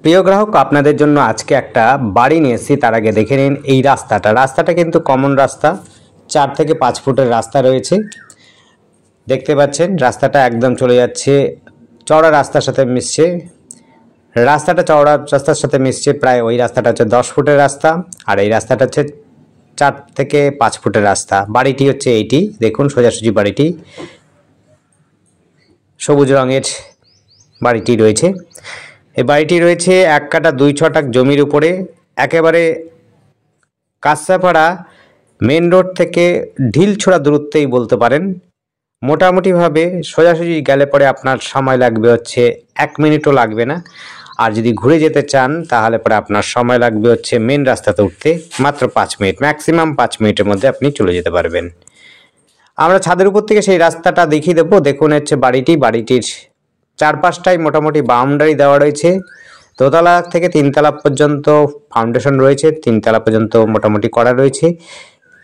প্রিয় গ্রাহক, আপনাদের জন্য আজকে একটা বাড়ি নিয়ে এসেছি। তার আগে দেখে নিন এই রাস্তাটা কিন্তু কমন রাস্তা, 4 থেকে 5 ফুটের রাস্তা রয়েছে। দেখতে পাচ্ছেন রাস্তাটা একদম চলে যাচ্ছে চওড়া রাস্তার সাথে মিশছে। রাস্তাটা চওড়া রাস্তার সাথে মিশছে, প্রায় ওই রাস্তাটা হচ্ছে 10 ফুটের রাস্তা, আর এই রাস্তাটা হচ্ছে 4 থেকে 5 ফুটের রাস্তা। বাড়িটি হচ্ছে এইটি, দেখুন সোজাসুজি বাড়িটি, সবুজ রঙের বাড়িটি রয়েছে। এই বাড়িটি রয়েছে 1 কাঠা 2 ছটাক জমির উপরে, একেবারে কাঁচাপাড়া মেন রোড থেকে ঢিলছোড়া দূরত্বেই বলতে পারেন। মোটামুটিভাবে সোজাসুজি গেলে পরে আপনার সময় লাগবে হচ্ছে 1 মিনিটও লাগবে না, আর যদি ঘুরে যেতে চান তাহলে পরে আপনার সময় লাগবে হচ্ছে মেন রাস্তাতে উঠতে মাত্র 5 মিনিট, ম্যাক্সিমাম 5 মিনিটের মধ্যে আপনি চলে যেতে পারবেন। আমরা ছাদের উপর থেকে সেই রাস্তাটা দেখিয়ে দেবো। দেখুন হচ্ছে বাড়িটির চারপাশটাই মোটামুটি বাউন্ডারি দেওয়া রয়েছে। দোতলা থেকে 3 তলা পর্যন্ত ফাউন্ডেশন রয়েছে, 3 তলা পর্যন্ত মোটামুটি করা রয়েছে।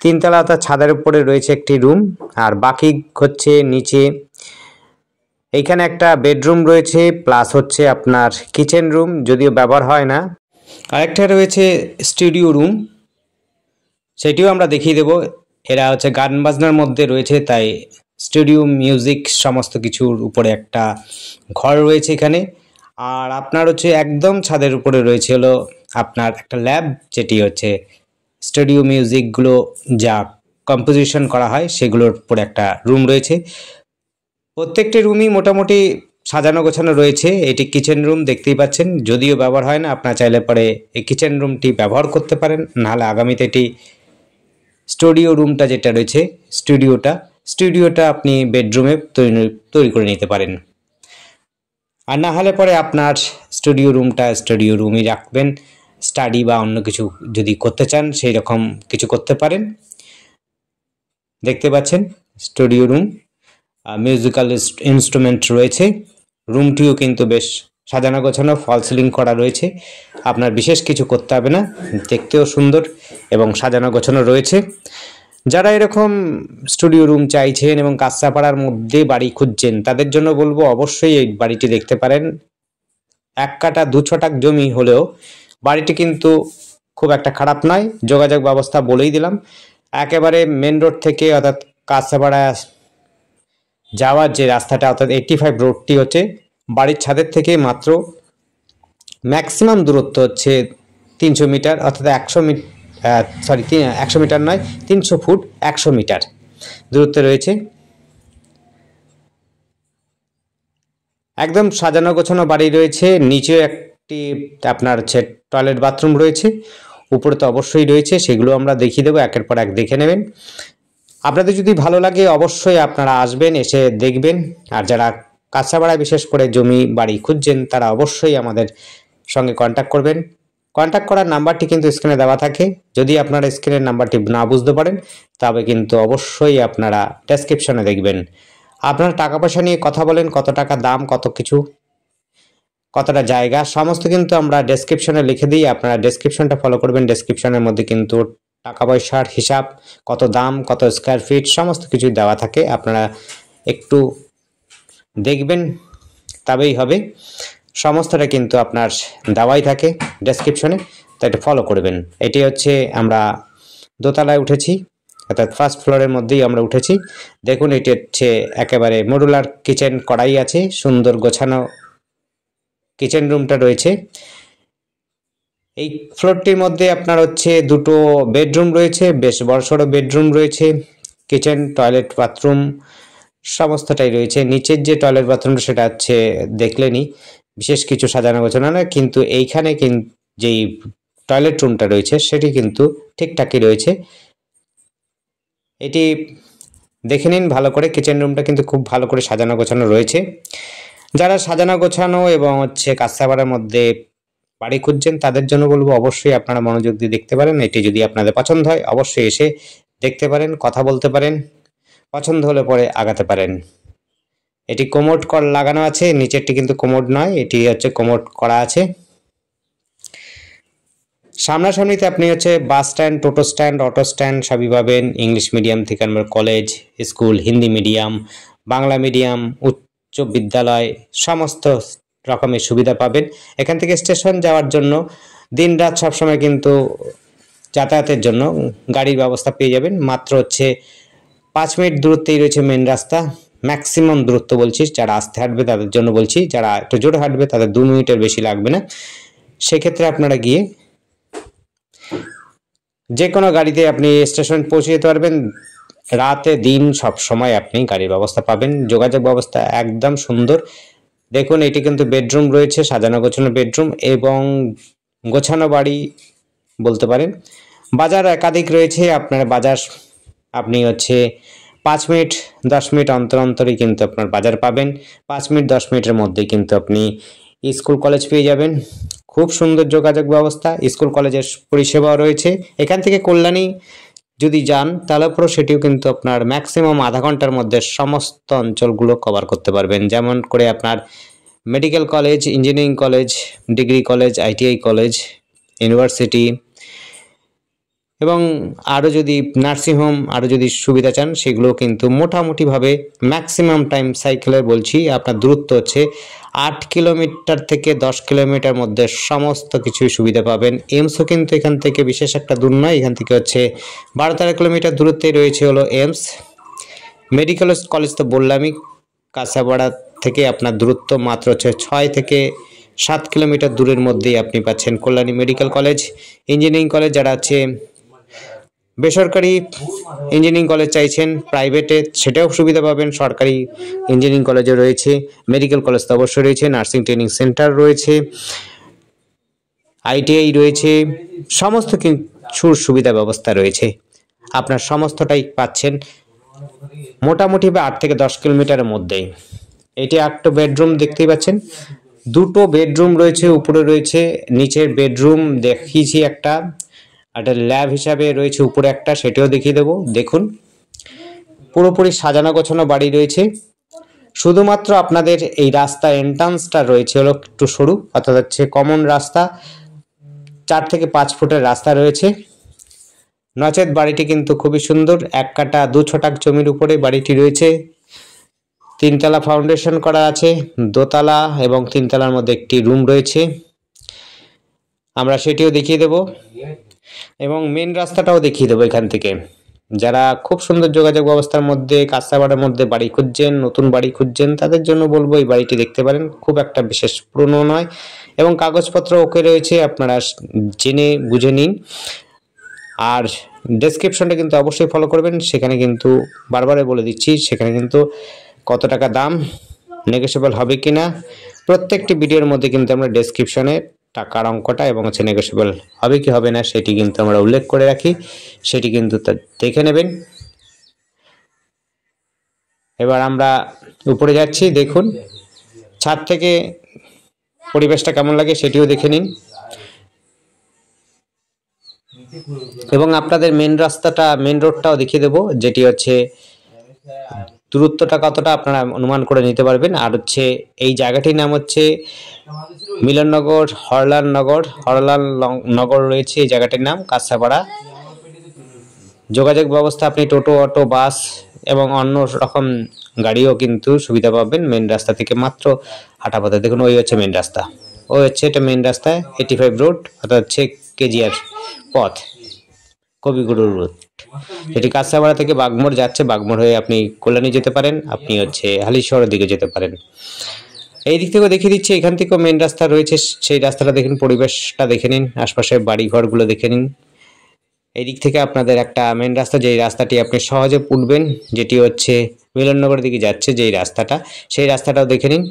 3 তলা অর্থাৎ ছাদের উপরে রয়েছে একটি রুম, আর বাকি হচ্ছে নিচে। এইখানে একটা বেডরুম রয়েছে, প্লাস হচ্ছে আপনার কিচেন রুম, যদিও ব্যবহার হয় না। আরেকটা রয়েছে স্টুডিও রুম, সেটিও আমরা দেখিয়ে দেবো। এরা হচ্ছে গান বাজনার মধ্যে রয়েছে, তাই স্টুডিও মিউজিক সমস্ত কিছুর উপরে একটা ঘর রয়েছে এখানে। আর আপনার হচ্ছে একদম ছাদের উপরে রয়েছে হলো আপনার একটা ল্যাব, যেটি হচ্ছে স্টুডিও মিউজিকগুলো যা কম্পোজিশন করা হয় সেগুলোর উপরে একটা রুম রয়েছে। প্রত্যেকটি রুমই মোটামুটি সাজানো গোছানো রয়েছে। এটি কিচেন রুম দেখতেই পাচ্ছেন, যদিও ব্যবহার হয় না। আপনার চাইলে পরে এই কিচেন রুমটি ব্যবহার করতে পারেন, নাহলে আগামীতে এটি স্টুডিও রুমটা যেটা রয়েছে স্টুডিওটা আপনি বেডরুমে তৈরি করে নিতে পারেন। আর না হলে পরে আপনার স্টুডিও রুমই রাখবেন। স্টাডি বা অন্য কিছু যদি করতে চান সেই রকম কিছু করতে পারেন। দেখতে পাচ্ছেন স্টুডিও রুম, মিউজিক্যাল ইনস্ট্রুমেন্ট রয়েছে। রুমটিও কিন্তু বেশ সাজানো গোছানো, ফল সিলিং করা রয়েছে। আপনার বিশেষ কিছু করতে হবে না, দেখতেও সুন্দর এবং সাজানো গোছানো রয়েছে। যারা এরকম স্টুডিও রুম চাইছেন এবং কাঁচাপাড়ার মধ্যে বাড়ি খুঁজছেন, তাদের জন্য বলবো অবশ্যই এই বাড়িটি দেখতে পারেন। 1 কাঠা 2 ছটাক জমি হলেও বাড়িটি কিন্তু খুব একটা খারাপ নয়। যোগাযোগ ব্যবস্থা বলেই দিলাম, একেবারে মেন রোড থেকে অর্থাৎ কাঁচাপাড়া যাওয়ার যে রাস্তাটা অর্থাৎ 85 রোডটি হচ্ছে বাড়ির ছাদের থেকে মাত্র ম্যাক্সিমাম দূরত্ব হচ্ছে 300 মিটার, অর্থাৎ 100 মিটার নয়, 300 ফুট 100 মিটার দূরত্বে রয়েছে। একদম সাজানো গোছানো বাড়ি রয়েছে। নিচে একটি আপনার হচ্ছে টয়লেট বাথরুম রয়েছে, উপরে তো অবশ্যই রয়েছে, সেগুলো আমরা দেখিয়ে দেবো, একের পর এক দেখে নেবেন। আপনাদের যদি ভালো লাগে অবশ্যই আপনারা আসবেন, এসে দেখবেন। আর যারা কাঁচাপাড়ায় বিশেষ করে জমি বাড়ি খুঁজছেন তারা অবশ্যই আমাদের সঙ্গে কন্ট্যাক্ট করবেন। কন্ট্যাক্ট করার নাম্বারটি কিন্তু স্ক্রিনে দেওয়া থাকে। যদি আপনারা স্ক্রিনের নাম্বারটি না বুঝতে পারেন তবে কিন্তু অবশ্যই আপনারা ডেসক্রিপশনে দেখবেন। আপনারা টাকা পয়সা নিয়ে কথা বলেন, কত টাকা দাম, কত কিছু, কতটা জায়গা, সমস্ত কিন্তু আমরা ডেসক্রিপশনে লিখে দিই। আপনারা ডেসক্রিপশনটা ফলো করবেন। ডেসক্রিপশনের মধ্যে কিন্তু টাকা পয়সার হিসাব, কত দাম, কত স্কোয়ার ফিট, সমস্ত কিছুই দেওয়া থাকে। আপনারা একটু দেখবেন তবেই হবে। সমস্তটা কিন্তু আপনার দেওয়াই থাকে ডেসক্রিপশনে, তাই এটা ফলো করবেন। এটি হচ্ছে আমরা দোতলায় উঠেছি, অর্থাৎ ফার্স্ট ফ্লোরের মধ্যেই আমরা উঠেছি। দেখুন এটি হচ্ছে একেবারে মডুলার কিচেন করাই আছে, সুন্দর গোছানো কিচেন রুমটা রয়েছে। এই ফ্লোরটির মধ্যে আপনার হচ্ছে 2টো বেডরুম রয়েছে, বেশ বড়সড় বেডরুম রয়েছে। কিচেন, টয়লেট, বাথরুম সমস্তটাই রয়েছে। নিচের যে টয়লেট বাথরুমটা সেটা হচ্ছে দেখলেনি, বিশেষ কিছু সাজানো গোছানো না, কিন্তু এইখানে যেই টয়লেট রুমটা রয়েছে সেটি কিন্তু ঠিকঠাকই রয়েছে। এটি দেখে নিন ভালো করে। কিচেন রুমটা কিন্তু খুব ভালো করে সাজানো গোছানো রয়েছে। যারা সাজানো গোছানো এবং হচ্ছে কাঁচাপাড়ার মধ্যে বাড়ি খুঁজছেন তাদের জন্য বলবো অবশ্যই আপনারা মনোযোগ দিয়ে দেখতে পারেন। এটি যদি আপনাদের পছন্দ হয় অবশ্যই এসে দেখতে পারেন, কথা বলতে পারেন, পছন্দ হলে পরে আগাতে পারেন। এটি কোমোড লাগানো আছে, নিচেরটি কিন্তু কোমোড নয়, এটি হচ্ছে কোমোড করা আছে। সামনাসামনিতে আপনি হচ্ছে বাস স্ট্যান্ড, টোটো স্ট্যান্ড, অটো স্ট্যান্ড সবই পাবেন। ইংলিশ মিডিয়াম থেকে আমরা college, school, Hindi medium, Bangla medium, উচ্চ বিদ্যালয় সমস্ত রকমের সুবিধা পাবেন। এখান থেকে স্টেশন যাওয়ার জন্য দিন রাত সবসময় কিন্তু যাতায়াতের জন্য গাড়ির ব্যবস্থা পেয়ে যাবেন। মাত্র হচ্ছে 5 মিনিট দূরত্বেই রয়েছে মেন রাস্তা। ম্যাক্সিমাম দূরত্ব বলছি, যারা আস্তে হাঁটবে তাদের জন্য বলছি, যারা একটু জোরে হাঁটবে তাদের 2 মিনিটের বেশি লাগবে না। সেক্ষেত্রে আপনারা গিয়ে যে কোনো গাড়িতে আপনি স্টেশন পৌঁছে যেতে পারবেন। রাতে দিন সব সময় আপনি গাড়ির ব্যবস্থা পাবেন। যোগাযোগ ব্যবস্থা একদম সুন্দর। দেখুন এটি কিন্তু বেডরুম রয়েছে, সাজানো গোছানো বেডরুম এবং গোছানো বাড়ি বলতে পারেন। বাজার একাধিক রয়েছে, আপনার বাজার আপনি হচ্ছে 5 মিনিট 10 মিনিট অন্তর অন্তরই কিন্তু আপনার বাজার পাবেন। 5 মিনিট 10 মিনিটের মধ্যেই কিন্তু আপনি স্কুল কলেজ পেয়ে যাবেন। খুব সুন্দর যোগাযোগ ব্যবস্থা, স্কুল কলেজের পরিষেবাও রয়েছে। এখান থেকে কল্যাণী যদি যান তাহলে পুরো সেটিও কিন্তু আপনার ম্যাক্সিমাম আধা ঘন্টার মধ্যে সমস্ত অঞ্চলগুলো কভার করতে পারবেন। যেমন করে আপনার medical college, engineering college, degree college, ITI college, university এবং আরও যদি নার্সিংহোম আরও যদি সুবিধা চান সেগুলো কিন্তু মোটামুটিভাবে ম্যাক্সিমাম টাইম সাইকেলের বলছি আপনার দূরত্ব হচ্ছে 8 কিলোমিটার থেকে 10 কিলোমিটার মধ্যে সমস্ত কিছুই সুবিধা পাবেন। এমসও কিন্তু এখান থেকে বিশেষ একটা দূর নয়, এখান থেকে হচ্ছে 12-13 কিলোমিটার দূরত্বে রয়েছে হলো এমস। মেডিকেল কলেজ তো বললামই, কাঁচাপাড়া থেকে আপনার দূরত্ব মাত্র হচ্ছে 6 থেকে 7 কিলোমিটার দূরের মধ্যেই আপনি পাচ্ছেন Kalyani medical college. Engineering college যারা আছে বেসরকারি ইঞ্জিনিয়ারিং কলেজ চাইছেন প্রাইভেটে সেটাও সুবিধা পাবেন। সরকারি ইঞ্জিনিয়ারিং কলেজও রয়েছে, মেডিকেল কলেজ তো অবশ্যই রয়েছে, নার্সিং ট্রেনিং সেন্টার রয়েছে, ITI রয়েছে, সমস্ত কিছুর সুবিধা ব্যবস্থা রয়েছে। আপনার সমস্তটাই পাচ্ছেন মোটামুটি 8 থেকে 10 কিলোমিটারের মধ্যেই। এটি একটা বেডরুম দেখতেই পাচ্ছেন, 2টো বেডরুম রয়েছে, উপরে রয়েছে, নিচের বেডরুম দেখিয়েছি একটা ল্যাব হিসাবে রয়েছে উপরে একটা, সেটাও দেখিয়ে দেবো। দেখুন পুরোপুরি সাজানো গোছানো বাড়ি রয়েছে। শুধুমাত্র আপনাদের এই রাস্তা এন্ট্রান্সটা রয়েছে হলো একটু সরু, অর্থাৎ হচ্ছে কমন রাস্তা, 4 থেকে 5 ফুটের রাস্তা রয়েছে। নচেত বাড়িটি কিন্তু খুবই সুন্দর। 1 কাঠা 2 ছটাক জমির উপরে বাড়িটি রয়েছে। 3 তলা ফাউন্ডেশন করা আছে, 2 তলা এবং 3 তলার মধ্যে একটি রুম রয়েছে, আমরা সেটিও দেখিয়ে দেব এবং মেন রাস্তাটাও দেখিয়ে দেবো এখান থেকে। যারা খুব সুন্দর যোগাযোগ ব্যবস্থার মধ্যে কাঁচাপাড়ার মধ্যে বাড়ি খুঁজছেন, নতুন বাড়ি খুঁজছেন, তাদের জন্য বলবো এই বাড়িটি দেখতে পারেন। খুব একটা বিশেষ পুরনো নয় এবং কাগজপত্র ওকে রয়েছে, আপনারা জেনে বুঝে নিন। আর ডেসক্রিপশনটা কিন্তু অবশ্যই ফলো করবেন, সেখানে কিন্তু বারবারে বলে দিচ্ছি সেখানে কিন্তু কত টাকা দাম, নেগোশিয়েবল হবে কিনা, প্রত্যেকটি ভিডিওর মধ্যে কিন্তু আমরা ডেসক্রিপশনে টাকার অঙ্কটা এবং হচ্ছে নেগোশিয়েবল হবে কি হবে না সেটি কিন্তু আমরা উল্লেখ করে রাখি, সেটি কিন্তু দেখে নেবেন। এবার আমরা উপরে যাচ্ছি, দেখুন ছাদ থেকে পরিবেশটা কেমন লাগে সেটিও দেখে নিন এবং আপনাদের মেন রাস্তাটা, মেন রোডটাও দেখিয়ে দেবো, যেটি হচ্ছে দূরত্বটা কতটা আপনারা অনুমান করে নিতে পারবেন। আর হচ্ছে এই জায়গাটির নাম হচ্ছে মিলননগর, হরলাল নগর রয়েছে এই জায়গাটির নাম, কাঁচাপাড়া। যোগাযোগ ব্যবস্থা আপনি টোটো, অটো, বাস এবং অন্য রকম গাড়িও কিন্তু সুবিধা পাবেন মেন রাস্তা থেকে মাত্র হাঁটা পথে। দেখুন ওই হচ্ছে মেন রাস্তা, ওই হচ্ছে এটা মেন রাস্তা 85 রোড, অর্থাৎ হচ্ছে কেজিআর পথ, কবিগুরুর রোড। এটি কাঁচাপাড়া থেকে বাগমোড় যাচ্ছে, বাগমোড় হয়ে আপনি কল্যাণী যেতে পারেন, আপনি হচ্ছে হালিশহরের দিকে যেতে পারেন। এই দিক থেকেও দেখিয়ে দিচ্ছি, এখান থেকেও মেন রাস্তা রয়েছে, সেই রাস্তাটা দেখুন, পরিবেশটা দেখে নিন, আশপাশের বাড়ি ঘরগুলো দেখে নিন। এই দিক থেকে আপনাদের একটা মেন রাস্তা, যেই রাস্তাটি আপনি সহজে উঠবেন, যেটি হচ্ছে মিলননগরের দিকে যাচ্ছে যেই রাস্তাটা, সেই রাস্তাটাও দেখে নিন।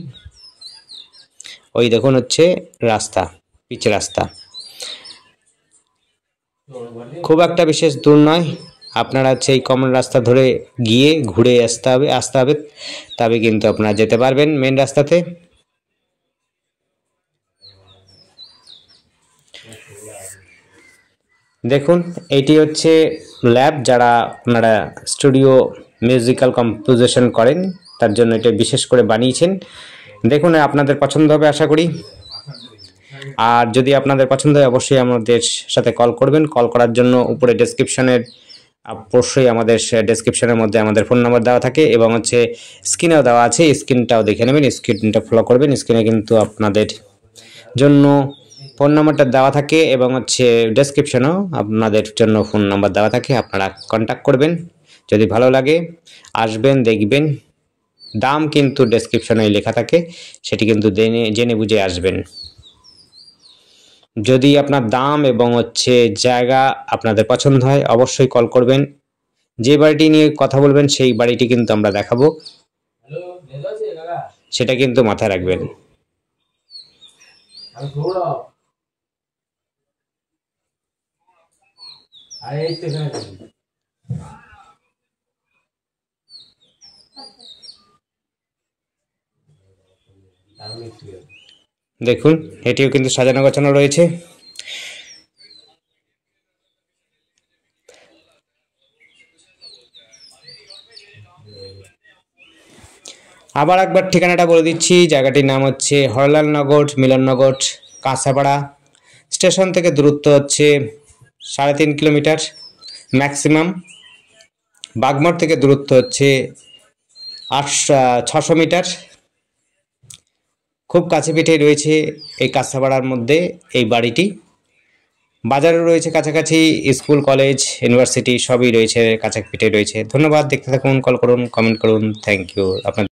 ওই দেখুন হচ্ছে রাস্তা, পিচ রাস্তা, খুব একটা বিশেষ দূর নয়। আপনারা হচ্ছে এই কমন রাস্তা ধরে গিয়ে ঘুরে আসতে হবে, তবে কিন্তু আপনারা যেতে পারবেন মেন রাস্তাতে। দেখুন এটি হচ্ছে ল্যাব, যারা আপনারা স্টুডিও মিউজিক্যাল কম্পোজিশন করেন তার জন্য এটা বিশেষ করে বানিয়েছেন। দেখুন আপনাদের পছন্দ হবে আশা করি। আর যদি আপনাদের পছন্দ হয় অবশ্যই আমাদের সাথে কল করবেন। কল করার জন্য উপরে ডেসক্রিপশনের অবশ্যই আমাদের ডেসক্রিপশনের মধ্যে আমাদের ফোন নাম্বার দেওয়া থাকে এবং হচ্ছে স্ক্রিনেও দেওয়া আছে, স্ক্রিনটাও দেখে নেবেন, স্ক্রিনটা ফলো করবেন। স্ক্রিনে কিন্তু আপনাদের জন্য ফোন নাম্বারটা দেওয়া থাকে এবং হচ্ছে ডেসক্রিপশনেও আপনাদের জন্য ফোন নাম্বার দেওয়া থাকে, আপনারা কন্ট্যাক্ট করবেন। যদি ভালো লাগে আসবেন, দেখবেন। দাম কিন্তু ডেসক্রিপশনে লেখা থাকে, সেটি কিন্তু জেনে বুঝে আসবেন। যদি আপনার দাম এবং হচ্ছে জায়গা আপনাদের পছন্দ হয় অবশ্যই কল করবেন। যে বাড়িটি নিয়ে কথা বলবেন সেই বাড়িটি কিন্তু আমরা দেখাবো, সেটা কিন্তু মাথায় রাখবেন। দেখুন এটিও কিন্তু সাজানো গোছানো রয়েছে। আবার একবার ঠিকানাটা বলে দিচ্ছি, জায়গাটির নাম হচ্ছে হরলালনগর, মিলননগর, কাঁসাপাড়া। স্টেশন থেকে দূরত্ব হচ্ছে 3.5 কিলোমিটার ম্যাক্সিমাম। বাগমার থেকে দূরত্ব হচ্ছে 600 মিটার। খুব কাছে পিঠে রয়েছে এই কাঁসাপাড়ার মধ্যে এই বাড়িটি। বাজারও রয়েছে কাছাকাছি, স্কুল, কলেজ, ইউনিভার্সিটি সবই রয়েছে কাছাকাছি রয়েছে। ধন্যবাদ, দেখতে থাকুন, কল করুন, কমেন্ট করুন। থ্যাংক ইউ আপনার।